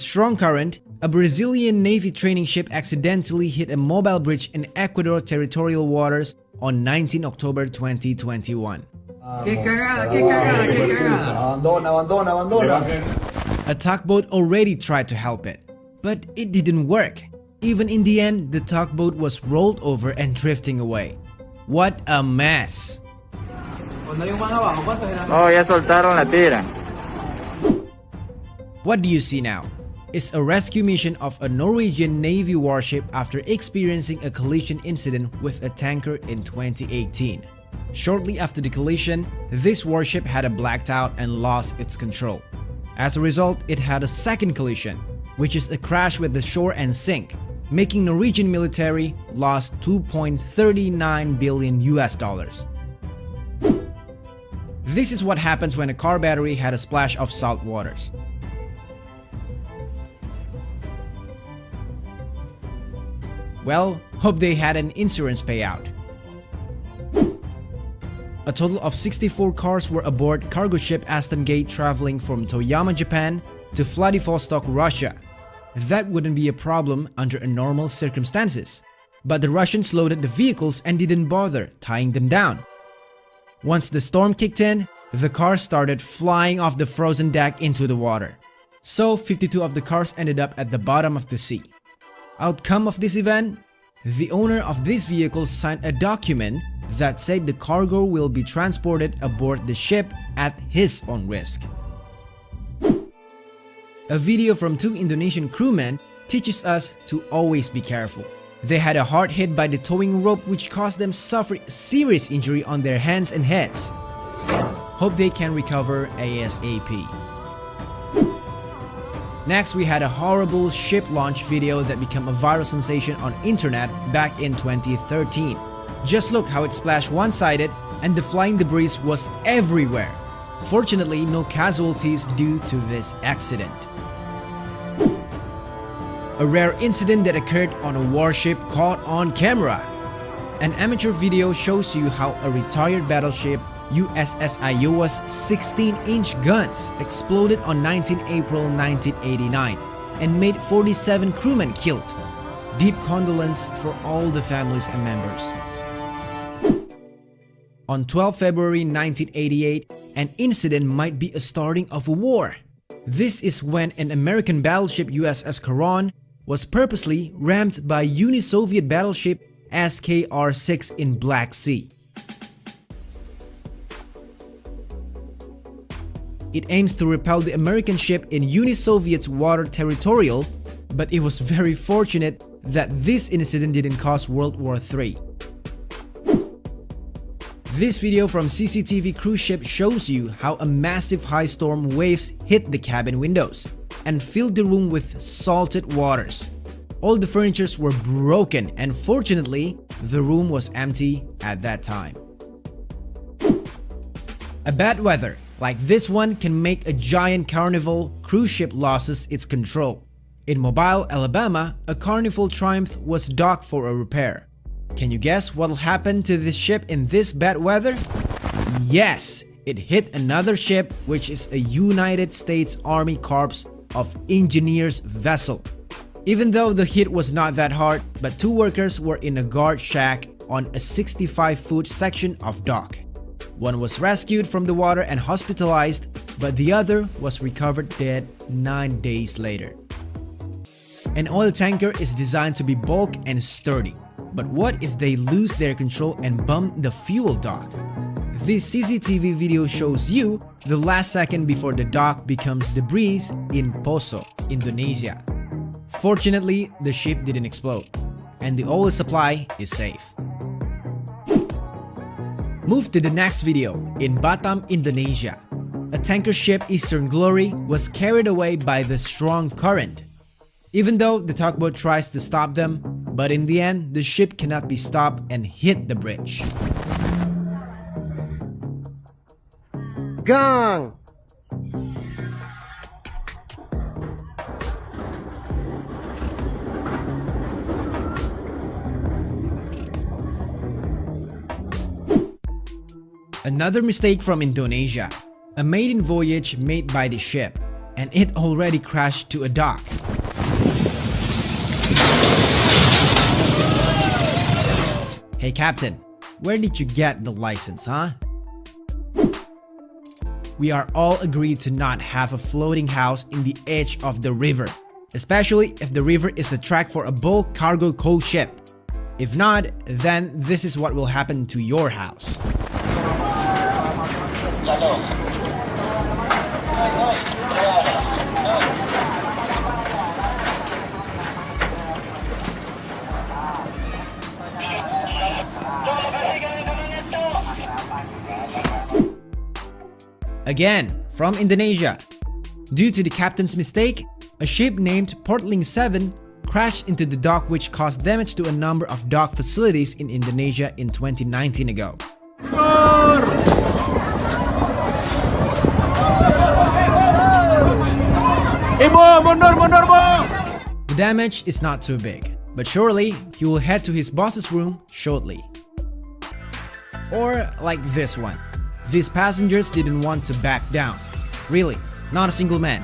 strong current, a Brazilian Navy training ship accidentally hit a mobile bridge in Ecuador territorial waters on 19 October 2021. ¡Qué cagada, qué cagada, qué cagada! A tugboat already tried to help it, but it didn't work. Even in the end, the tugboat was rolled over and drifting away. What a mess! Oh, ya soltaron la tira. What do you see now? Is a rescue mission of a Norwegian Navy warship after experiencing a collision incident with a tanker in 2018. Shortly after the collision, this warship had a blacked out and lost its control. As a result, it had a second collision, which is a crash with the shore and sink, making Norwegian military lost 2.39 billion US dollars. This is what happens when a car battery had a splash of salt waters. Well, hope they had an insurance payout. A total of 64 cars were aboard cargo ship Aston Gate traveling from Toyama, Japan to Vladivostok, Russia. That wouldn't be a problem under normal circumstances. But the Russians loaded the vehicles and didn't bother tying them down. Once the storm kicked in, the cars started flying off the frozen deck into the water. So 52 of the cars ended up at the bottom of the sea. Outcome of this event? The owner of these vehicles signed a document that said the cargo will be transported aboard the ship at his own risk. A video from 2 Indonesian crewmen teaches us to always be careful. They had a hard hit by the towing rope which caused them suffer serious injury on their hands and heads. Hope they can recover ASAP. Next, we had a horrible ship launch video that became a viral sensation on internet back in 2013. Just look how it splashed one-sided and the flying debris was everywhere. Fortunately, no casualties due to this accident. A rare incident that occurred on a warship caught on camera. An amateur video shows you how a retired battleship USS Iowa's 16-inch guns exploded on 19 April 1989 and made 47 crewmen killed. Deep condolence for all the families and members. On 12 February 1988, an incident might be a starting of a war. This is when an American battleship USS Caron was purposely rammed by Uni-Soviet battleship SKR-6 in Black Sea. It aims to repel the American ship in Uni-Soviet's water territorial, but it was very fortunate that this incident didn't cause World War III. This video from CCTV cruise ship shows you how a massive high storm waves hit the cabin windows and filled the room with salted waters. All the furnitures were broken and fortunately, the room was empty at that time. A bad weather like this one can make a giant Carnival cruise ship loses its control. In Mobile, Alabama, a Carnival Triumph was docked for a repair. Can you guess what'll happen to this ship in this bad weather? Yes, it hit another ship, which is a United States Army Corps of Engineers vessel. Even though the hit was not that hard, but 2 workers were in a guard shack on a 65-foot section of dock. One was rescued from the water and hospitalized, but the other was recovered dead 9 days later. An oil tanker is designed to be bulk and sturdy. But what if they lose their control and bump the fuel dock? This CCTV video shows you the last second before the dock becomes debris in Poso, Indonesia. Fortunately, the ship didn't explode, and the oil supply is safe. Move to the next video in Batam, Indonesia. A tanker ship Eastern Glory was carried away by the strong current. Even though the tugboat tries to stop them, but in the end, the ship cannot be stopped and hit the bridge. Gang! Another mistake from Indonesia. A maiden voyage made by the ship. and it already crashed to a dock. Hey Captain, where did you get the license, huh? We are all agreed to not have a floating house in the edge of the river, especially if the river is a track for a bulk cargo coal ship. If not, then this is what will happen to your house. Again, from Indonesia. Due to the captain's mistake, a ship named Portling 7 crashed into the dock, which caused damage to a number of dock facilities in Indonesia in 2019 ago. The damage is not too big, but surely he will head to his boss's room shortly. Or like this one. These passengers didn't want to back down. Really, not a single man.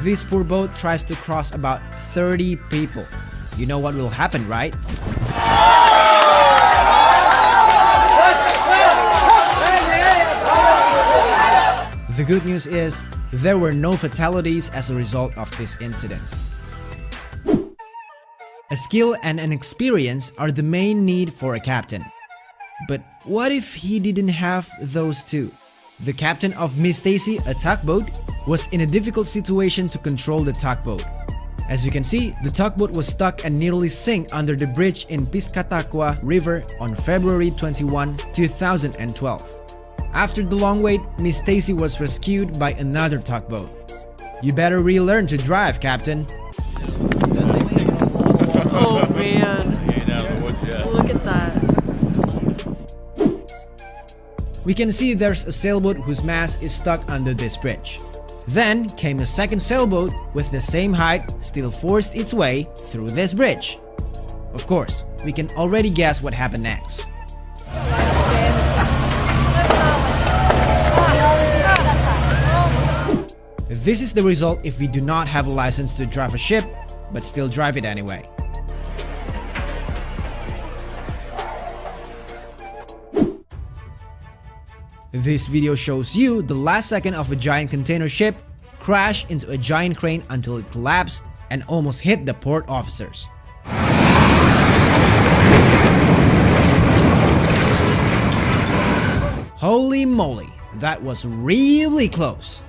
This poor boat tries to cross about 30 people. You know what will happen, right? The good news is, there were no fatalities as a result of this incident. A skill and an experience are the main need for a captain. But what if he didn't have those two? The captain of Miss Stacy, a tugboat, was in a difficult situation to control the tugboat. As you can see, the tugboat was stuck and nearly sank under the bridge in Piscataqua River on February 21, 2012. After the long wait, Miss Stacy was rescued by another tugboat. You better relearn to drive, Captain. Oh man, look at that. We can see there's a sailboat whose mast is stuck under this bridge. Then came a second sailboat with the same height, still forced its way through this bridge. Of course, we can already guess what happened next. This is the result if we do not have a license to drive a ship, but still drive it anyway. This video shows you the last second of a giant container ship crash into a giant crane until it collapsed and almost hit the port officers. Holy moly, that was really close.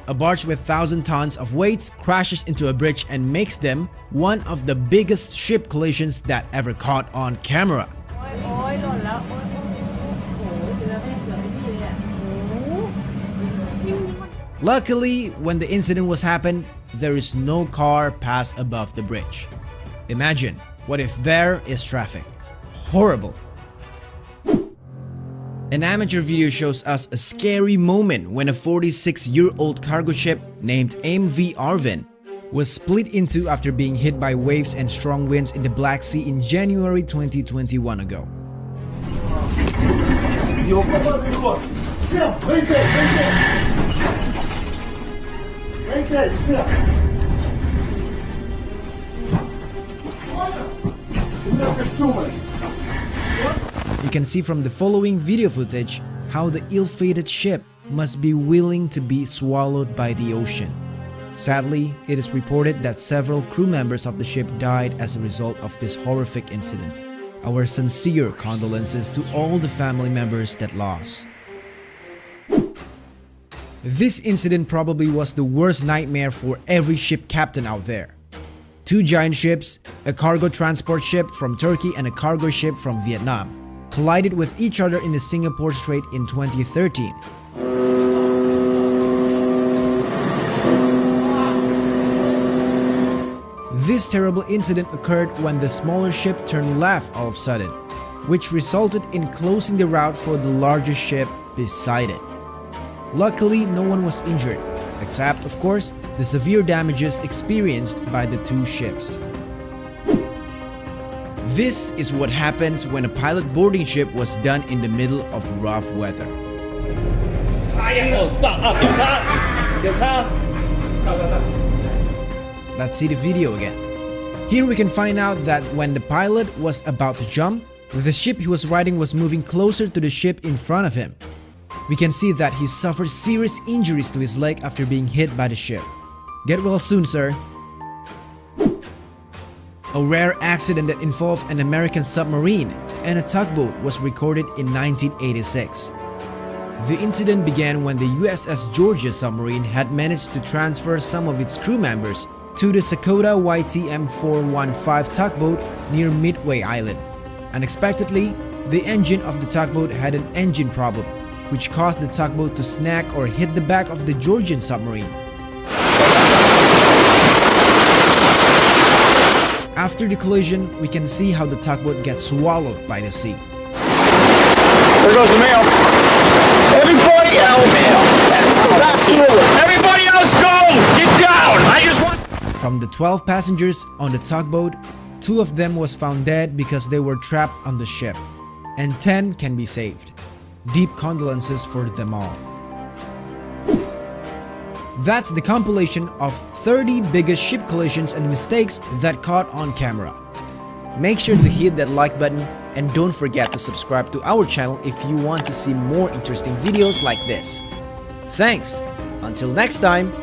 A barge with 1,000 tons of weights crashes into a bridge and makes them one of the biggest ship collisions that ever caught on camera. Luckily, when the incident was happened, there is no car passed above the bridge. Imagine, what if there is traffic? Horrible. An amateur video shows us a scary moment when a 46-year-old cargo ship named MV Arvin was split into after being hit by waves and strong winds in the Black Sea in January 2021 ago. You can see from the following video footage how the ill-fated ship must be willing to be swallowed by the ocean. Sadly, it is reported that several crew members of the ship died as a result of this horrific incident. Our sincere condolences to all the family members that lost. This incident probably was the worst nightmare for every ship captain out there. Two giant ships, a cargo transport ship from Turkey and a cargo ship from Vietnam, collided with each other in the Singapore Strait in 2013. This terrible incident occurred when the smaller ship turned left all of a sudden, which resulted in closing the route for the larger ship beside it. Luckily, no one was injured, except, of course, the severe damages experienced by the two ships. This is what happens when a pilot boarding ship was done in the middle of rough weather. Let's see the video again. Here we can find out that when the pilot was about to jump, the ship he was riding was moving closer to the ship in front of him. We can see that he suffered serious injuries to his leg after being hit by the ship. Get well soon, sir. A rare accident that involved an American submarine and a tugboat was recorded in 1986. The incident began when the USS Georgia submarine had managed to transfer some of its crew members to the Sakota YTM 415 tugboat near Midway Island. Unexpectedly, the engine of the tugboat had an engine problem, which caused the tugboat to snag or hit the back of the Georgian submarine. After the collision, we can see how the tugboat gets swallowed by the sea. There goes the mail. Everybody else, everybody else go! Get down! I just want... From the 12 passengers on the tugboat, 2 of them was found dead because they were trapped on the ship, and 10 can be saved. Deep condolences for them all. That's the compilation of 30 biggest ship collisions and mistakes that caught on camera. Make sure to hit that like button and don't forget to subscribe to our channel if you want to see more interesting videos like this. Thanks! Until next time!